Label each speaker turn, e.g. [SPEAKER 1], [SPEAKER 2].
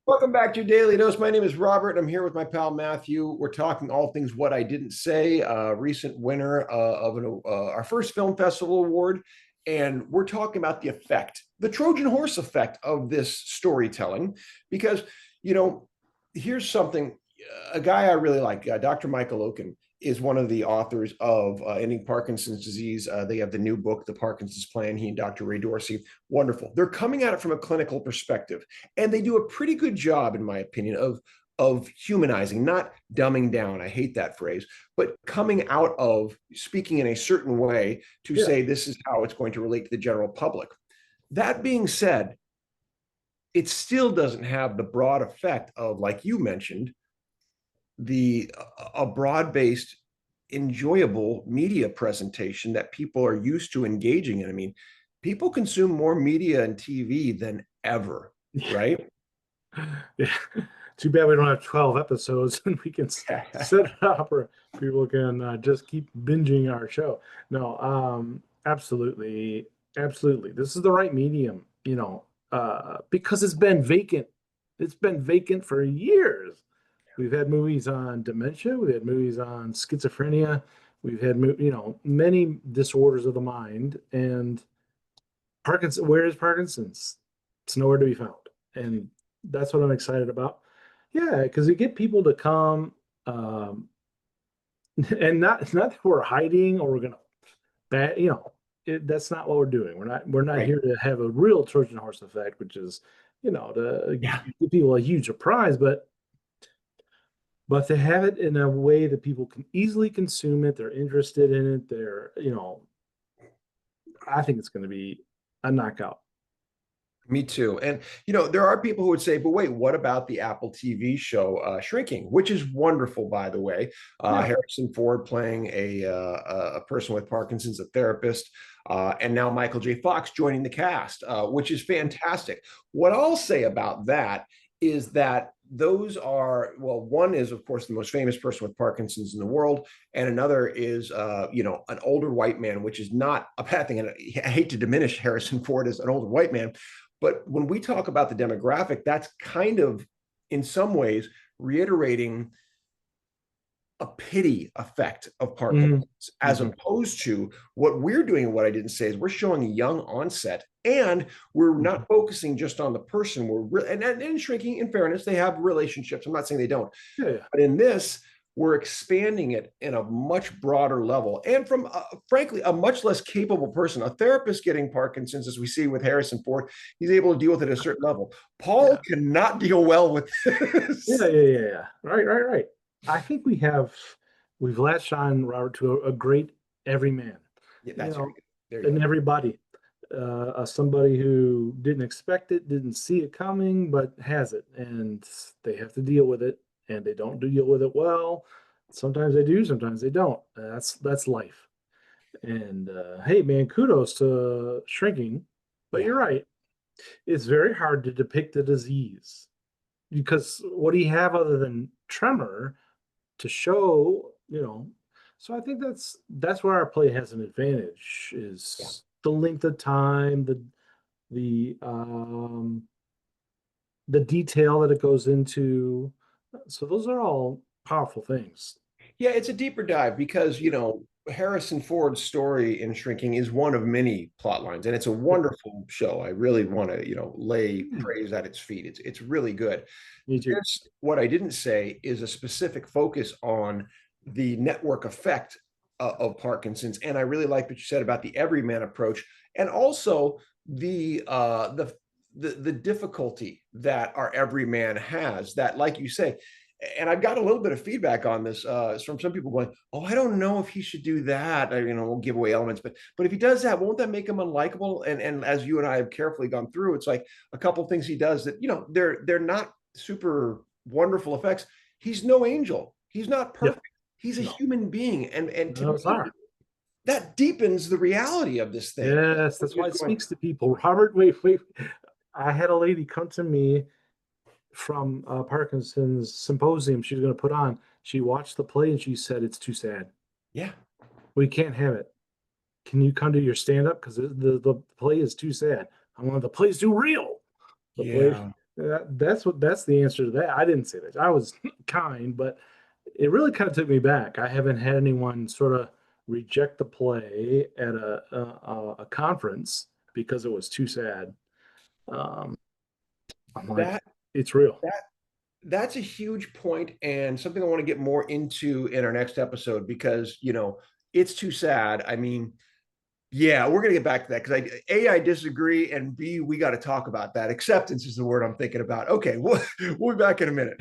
[SPEAKER 1] Welcome back to your Daily Dose. My name is Robert. I'm here with my pal Matthew. We're talking all things what I didn't say. Recent winner of our first film festival award, and we're talking about the effect, the Trojan horse effect of this storytelling. Because you know, here's something. A guy I really like, Dr. Michael Oken, is one of the authors of Ending Parkinson's Disease. They have the new book, The Parkinson's Plan. He and Dr. Ray Dorsey, wonderful. They're coming at it from a clinical perspective, and they do a pretty good job, in my opinion, of humanizing, not dumbing down. I hate that phrase, but coming out of speaking in a certain way to
[SPEAKER 2] Yeah.
[SPEAKER 1] say this is how it's going to relate to the general public. That being said, it still doesn't have the broad effect of, like you mentioned, the a broad-based enjoyable media presentation that people are used to engaging in. I mean, people consume more media and TV than ever, right?
[SPEAKER 2] Yeah. Too bad we don't have 12 episodes and we can set it up where people can just keep binging our show. No, absolutely. Absolutely. This is the right medium, because it's been vacant. It's been vacant for years. We've had movies on dementia. We've had movies on schizophrenia. We've had, many disorders of the mind. And Parkinson, where is Parkinson's? It's nowhere to be found. And that's what I'm excited about. Yeah, because you get people to come, and not it's not that we're hiding or we're gonna that's not what we're doing. We're not
[SPEAKER 1] Right.
[SPEAKER 2] here to have a real Trojan horse effect, which is, to
[SPEAKER 1] Yeah.
[SPEAKER 2] give people a huge surprise, but to have it in a way that people can easily consume it, they're interested in it, I think it's going to be a knockout.
[SPEAKER 1] Me too. And there are people who would say, "But wait, what about the Apple TV show Shrinking?" Which is wonderful, by the way.
[SPEAKER 2] Yeah.
[SPEAKER 1] Harrison Ford playing a person with Parkinson's, a therapist, and now Michael J. Fox joining the cast, which is fantastic. What I'll say about that is that those are, well, one is of course the most famous person with Parkinson's in the world, and another is an older white man, which is not a bad thing. And I hate to diminish Harrison Ford as an older white man, but when we talk about the demographic, that's kind of, in some ways, reiterating a pity effect of
[SPEAKER 2] Hmm.
[SPEAKER 1] Parkinson's, as
[SPEAKER 2] Hmm.
[SPEAKER 1] opposed to what we're doing. And what I didn't say is we're showing a young onset, and we're
[SPEAKER 2] Hmm.
[SPEAKER 1] not focusing just on the person. And Shrinking, in fairness, they have relationships. I'm not saying they don't,
[SPEAKER 2] Yeah, yeah.
[SPEAKER 1] but in this, we're expanding it in a much broader level, and from, frankly, a much less capable person. A therapist getting Parkinson's, as we see with Harrison Ford, he's able to deal with it at a certain level. Paul
[SPEAKER 2] Yeah.
[SPEAKER 1] cannot deal well with
[SPEAKER 2] Yeah,
[SPEAKER 1] this.
[SPEAKER 2] yeah, yeah, yeah. Right, right, right. I think we've latched on, Robert, to a great everyman,
[SPEAKER 1] Yeah,
[SPEAKER 2] you
[SPEAKER 1] that's very
[SPEAKER 2] know,
[SPEAKER 1] good. There you
[SPEAKER 2] and
[SPEAKER 1] go.
[SPEAKER 2] everybody. Somebody who didn't expect it, didn't see it coming, but has it, and they have to deal with it, and they don't deal with it well. Sometimes they do, sometimes they don't. That's life. And hey, man, kudos to Shrinking, but
[SPEAKER 1] Yeah.
[SPEAKER 2] you're right. It's very hard to depict the disease because what do you have other than tremor to show, so I think that's where our play has an advantage
[SPEAKER 1] Yeah.
[SPEAKER 2] is the length of time, the detail that it goes into. So those are all powerful things.
[SPEAKER 1] Yeah, it's a deeper dive because, Harrison Ford's story in Shrinking is one of many plot lines, and it's a
[SPEAKER 2] Yeah.
[SPEAKER 1] wonderful show. I really want to, lay
[SPEAKER 2] Hmm.
[SPEAKER 1] praise at its feet. It's really good.
[SPEAKER 2] Me too.
[SPEAKER 1] This, what I didn't say, is a specific focus on the network effect of Parkinson's, and I really like what you said about the everyman approach, and also the difficulty that our everyman has. That, like you say, and I've got a little bit of feedback on this from some people going, "Oh, I don't know if he should do that." We'll give away elements, but if he does that, won't that make him unlikable? And as you and I have carefully gone through, it's like a couple of things he does that they're not super wonderful effects. He's no angel. He's not
[SPEAKER 2] Yeah.
[SPEAKER 1] perfect. He's a
[SPEAKER 2] No.
[SPEAKER 1] human being, and to
[SPEAKER 2] No, it's
[SPEAKER 1] me,
[SPEAKER 2] hard.
[SPEAKER 1] that deepens the reality of this thing.
[SPEAKER 2] Yes,
[SPEAKER 1] It's
[SPEAKER 2] that's why
[SPEAKER 1] just
[SPEAKER 2] it
[SPEAKER 1] going,
[SPEAKER 2] speaks to people. Robert, wait, wait. I had a lady come to me from Parkinson's symposium she's going to put on. She watched the play and she said, "It's too sad.
[SPEAKER 1] yeah,
[SPEAKER 2] We can't have it. Can you come to your stand up? Because the play is too sad. I wanted the play's too real. The play,
[SPEAKER 1] yeah.
[SPEAKER 2] That's the answer to that. I didn't say that. I was kind, but it really kind of took me back. I haven't had anyone sort of reject the play at a conference because it was too sad. Um, I'm like,
[SPEAKER 1] That
[SPEAKER 2] it's real.
[SPEAKER 1] that that's a huge point and something I want to get more into in our next episode because it's too sad. I mean, yeah, we're gonna get back to that because I disagree, and B, we got to talk about that. Acceptance is the word I'm thinking about. Okay, we'll be back in a minute.